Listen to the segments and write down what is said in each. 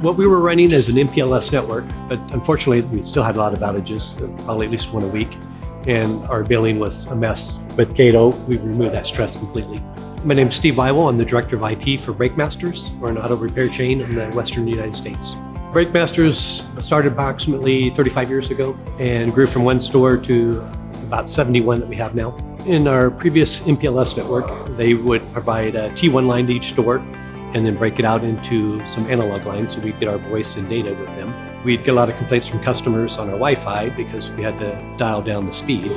What we were running is an MPLS network, but unfortunately we still had a lot of outages, probably at least one a week, and our billing was a mess. With Cato, we removed that stress completely. My name's Steve Waibel. I'm the Director of IT for Breakmasters. We're an auto repair chain in the Western United States. Breakmasters started approximately 35 years ago and grew from one store to about 71 that we have now. In our previous MPLS network, they would provide a T1 line to each store and then break it out into some analog lines so we'd get our voice and data with them. We'd get a lot of complaints from customers on our Wi-Fi because we had to dial down the speed.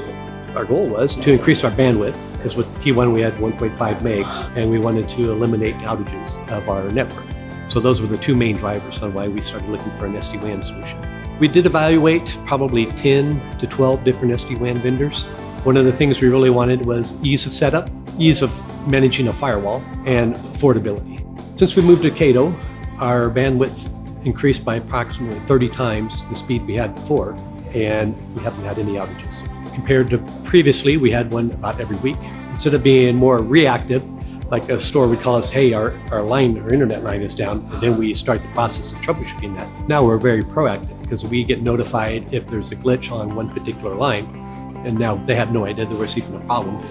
Our goal was to increase our bandwidth because with T1 we had 1.5 megs and we wanted to eliminate outages of our network. So those were the two main drivers on why we started looking for an SD-WAN solution. We did evaluate probably 10 to 12 different SD-WAN vendors. One of the things we really wanted was ease of setup, ease of managing a firewall, and affordability. Since we moved to Cato, our bandwidth increased by approximately 30 times the speed we had before, and we haven't had any outages. Compared to previously, we had one about every week. Instead of being more reactive, like a store would call us, hey, our internet line is down, and then we start the process of troubleshooting that. Now we're very proactive because we get notified if there's a glitch on one particular line, and now they have no idea there was even a problem.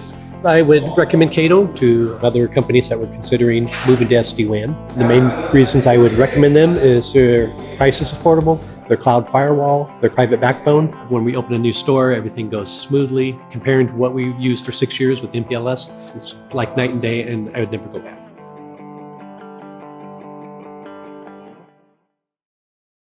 I would recommend Cato to other companies that were considering moving to SD-WAN. The main reasons I would recommend them is their price is affordable, their cloud firewall, their private backbone. When we open a new store, everything goes smoothly. Comparing to what we used for 6 years with MPLS, it's like night and day, and I would never go back.